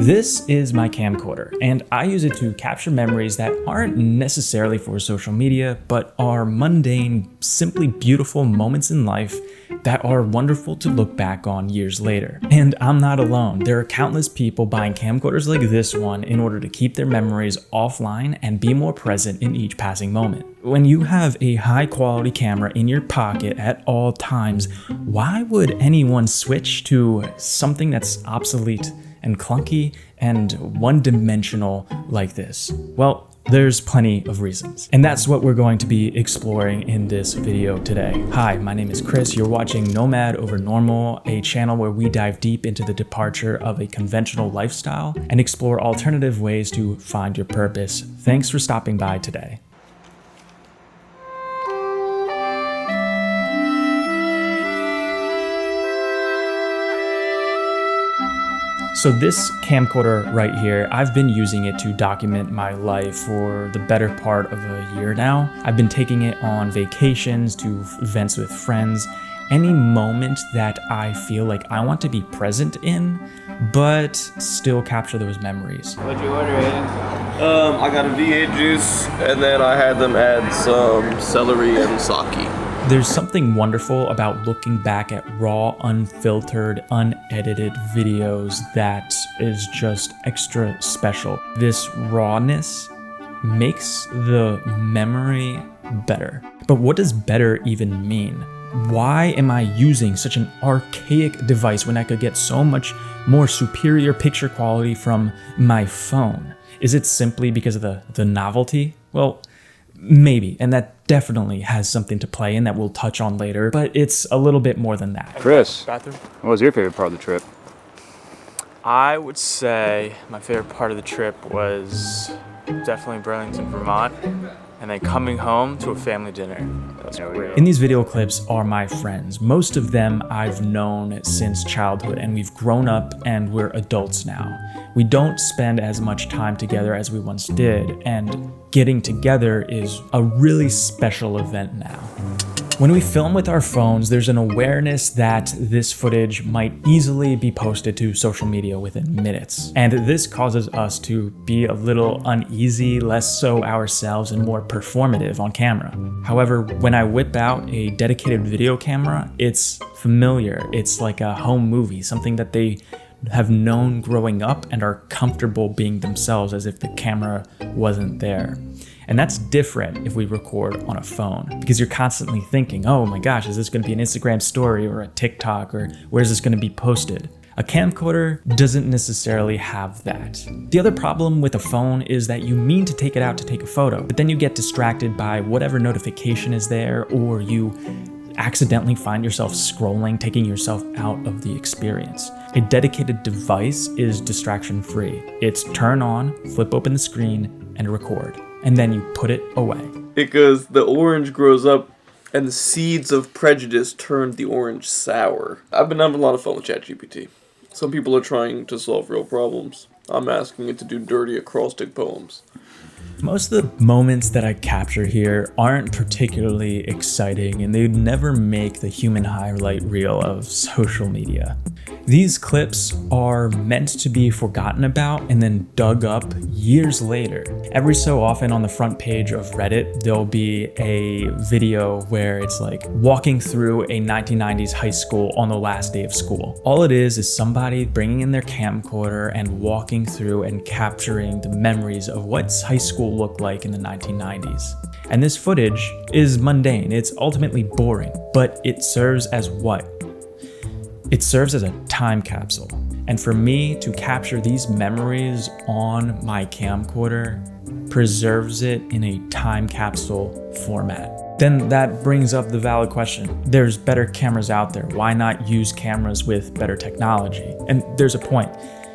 This is my camcorder, and I use it to capture memories that aren't necessarily for social media, but are mundane, simply beautiful moments in life that are wonderful to look back on years later. And I'm not alone. There are countless people buying camcorders like this one in order to keep their memories offline and be more present in each passing moment. When you have a high quality camera in your pocket at all times, why would anyone switch to something that's obsolete and clunky and one-dimensional like this? Well, there's plenty of reasons. And that's what we're going to be exploring in this video today. Hi, my name is Chris. You're watching Nomad Over Normal, a channel where we dive deep into the departure of a conventional lifestyle and explore alternative ways to find your purpose. Thanks for stopping by today. So this camcorder right here, I've been using it to document my life for the better part of a year now. I've been taking it on vacations, to events with friends, any moment that I feel like I want to be present in, but still capture those memories. What'd you order, Aiden? I got a V8 juice, and then I had them add some celery and sake. There's something wonderful about looking back at raw, unfiltered, unedited videos that is just extra special. This rawness makes the memory better. But what does better even mean? Why am I using such an archaic device when I could get so much more superior picture quality from my phone? Is it simply because of the novelty? Well, maybe, and that definitely has something to play in that we'll touch on later, but it's a little bit more than that. Chris, Bathroom? what was your favorite part of the trip? I would say my favorite part of the trip was definitely Burlington, Vermont, and then coming home to a family dinner. That's great. In these video clips are my friends. Most of them I've known since childhood, and we've grown up and we're adults now. We don't spend as much time together as we once did, and getting together is a really special event now. When we film with our phones, there's an awareness that this footage might easily be posted to social media within minutes. And this causes us to be a little uneasy, less so ourselves, and more performative on camera. However, when I whip out a dedicated video camera, it's familiar. It's like a home movie, something that they have known growing up and are comfortable being themselves as if the camera wasn't there. And that's different if we record on a phone, because you're constantly thinking, oh my gosh, is this going to be an Instagram story or a TikTok, or where's this going to be posted? A camcorder doesn't necessarily have that. The other problem with a phone is that you mean to take it out to take a photo, but then you get distracted by whatever notification is there, or you accidentally find yourself scrolling, taking yourself out of the experience. A dedicated device is distraction-free. It's turn on, flip open the screen, and record. And then you put it away. Because the orange grows up and the seeds of prejudice turned the orange sour. I've been having a lot of fun with ChatGPT. Some people are trying to solve real problems. I'm asking it to do dirty acrostic poems. Most of the moments that I capture here aren't particularly exciting, and they never make the human highlight reel of social media. These clips are meant to be forgotten about and then dug up years later. Every so often on the front page of Reddit, there'll be a video where it's like walking through a 1990s high school on the last day of school. All it is somebody bringing in their camcorder and walking through and capturing the memories of what high school looked like in the 1990s. And this footage is mundane, it's ultimately boring, but it serves as what? It serves as a time capsule. And for me to capture these memories on my camcorder preserves it in a time capsule format. Then that brings up the valid question. There's better cameras out there. Why not use cameras with better technology? And there's a point.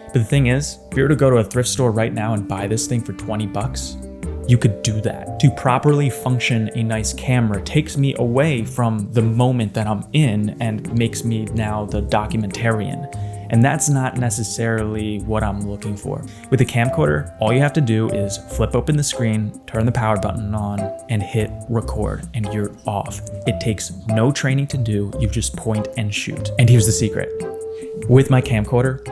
But the thing is, if you were to go to a thrift store right now and buy this thing for 20 bucks, you could do that. To properly function a nice camera takes me away from the moment that I'm in and makes me now the documentarian. And that's not necessarily what I'm looking for. With a camcorder, all you have to do is flip open the screen, turn the power button on, and hit record, and you're off. It takes no training to do, you just point and shoot. And here's the secret. With my camcorder,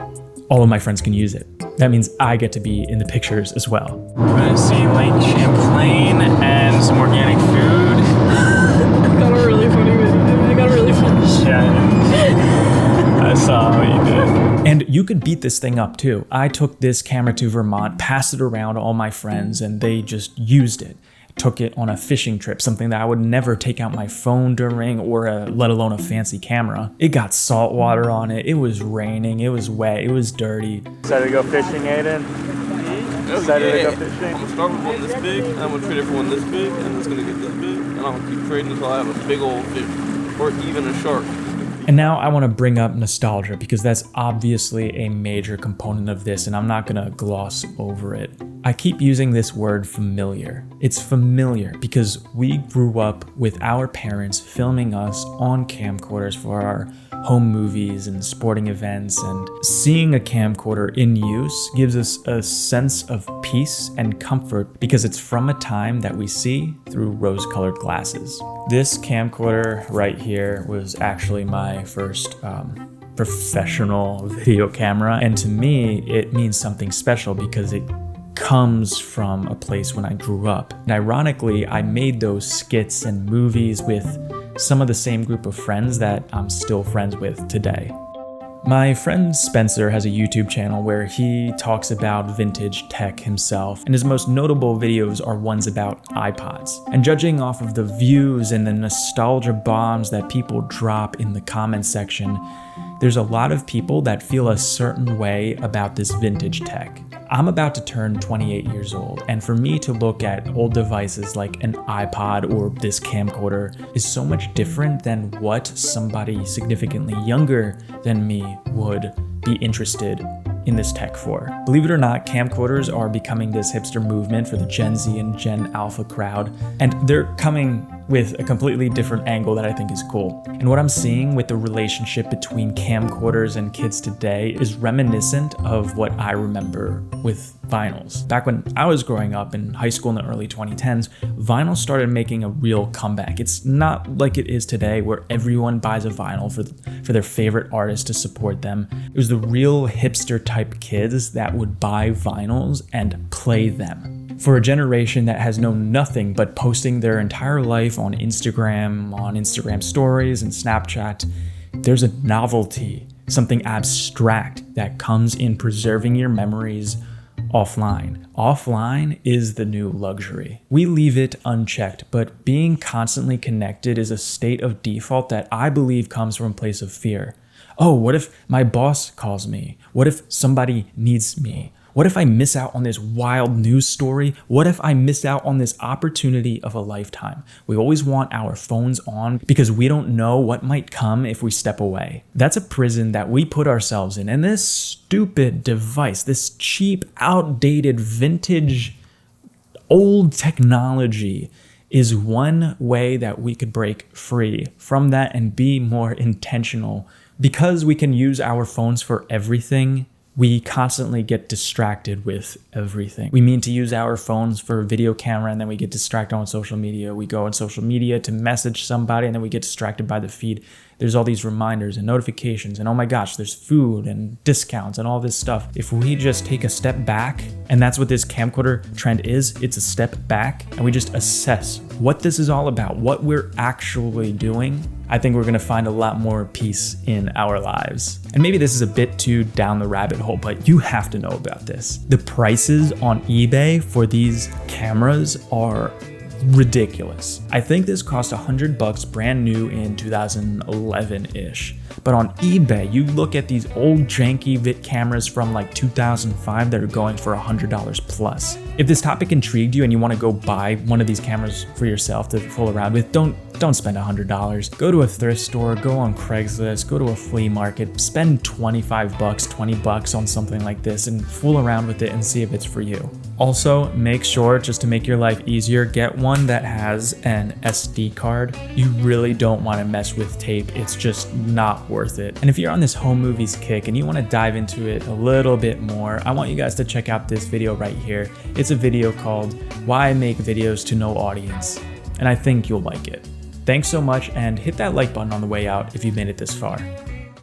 all of my friends can use it. That means I get to be in the pictures as well. We're gonna see Lake Champlain and some organic food. I got a really funny video. I got a really funny shit. Yeah, I saw what you did. And you could beat this thing up too. I took this camera to Vermont, passed it around to all my friends, and they just used it. Took it on a fishing trip, something that I would never take out my phone during, or let alone a fancy camera. It got salt water on it. It was raining. It was wet. It was dirty. Excited to go fishing, Aiden? Excited to go fishing? I'm gonna start with one this big, and I'm gonna trade it for one this big, and it's gonna get this big, and I'm gonna keep trading until I have a big old fish, or even a shark. And now I want to bring up nostalgia because that's obviously a major component of this, and I'm not going to gloss over it. I keep using this word familiar. It's familiar because we grew up with our parents filming us on camcorders for our home movies and sporting events, and seeing a camcorder in use gives us a sense of peace and comfort because it's from a time that we see through rose-colored glasses. This camcorder right here was actually my first professional video camera, and to me it means something special because it comes from a place when I grew up. And ironically, I made those skits and movies with some of the same group of friends that I'm still friends with today. My friend Spencer has a YouTube channel where he talks about vintage tech himself, and his most notable videos are ones about iPods. And judging off of the views and the nostalgia bombs that people drop in the comment section, there's a lot of people that feel a certain way about this vintage tech. I'm about to turn 28 years old, and for me to look at old devices like an iPod or this camcorder is so much different than what somebody significantly younger than me would be interested in this tech for. Believe it or not, camcorders are becoming this hipster movement for the Gen Z and Gen Alpha crowd, and they're coming with a completely different angle that I think is cool. And what I'm seeing with the relationship between camcorders and kids today is reminiscent of what I remember with vinyls. Back when I was growing up in high school in the early 2010s, vinyl started making a real comeback. It's not like it is today where everyone buys a vinyl for their favorite artist to support them. It was the real hipster type kids that would buy vinyls and play them. For a generation that has known nothing but posting their entire life on Instagram stories and Snapchat, there's a novelty, something abstract that comes in preserving your memories offline. Offline is the new luxury. We leave it unchecked, but being constantly connected is a state of default that I believe comes from a place of fear. Oh, what if my boss calls me? What if somebody needs me? What if I miss out on this wild news story? What if I miss out on this opportunity of a lifetime? We always want our phones on because we don't know what might come if we step away. That's a prison that we put ourselves in. And this stupid device, this cheap, outdated, vintage, old technology is one way that we could break free from that and be more intentional. Because we can use our phones for everything, we constantly get distracted with everything. We mean to use our phones for video camera, and then we get distracted on social media. We go on social media to message somebody, and then we get distracted by the feed. There's all these reminders and notifications, and oh my gosh, there's food and discounts and all this stuff. If we just take a step back, and that's what this camcorder trend is, it's a step back, and we just assess what this is all about, what we're actually doing, I think we're gonna find a lot more peace in our lives. And maybe this is a bit too down the rabbit hole, but you have to know about this. The prices on eBay for these cameras are ridiculous. I think this cost $100 brand new in 2011-ish. But on eBay, you look at these old janky VIT cameras from like 2005 that are going for $100 plus. If this topic intrigued you and you want to go buy one of these cameras for yourself to fool around with, don't spend $100. Go to a thrift store, go on Craigslist, go to a flea market, spend $25, $20 on something like this and fool around with it and see if it's for you. Also, make sure, just to make your life easier, get one that has an SD card. You really don't want to mess with tape. It's just not worth it. And if you're on this home movies kick and you want to dive into it a little bit more, I want you guys to check out this video right here. It's a video called Why I Make Videos to No Audience, and I think you'll like it. Thanks so much, and hit that like button on the way out if you've made it this far.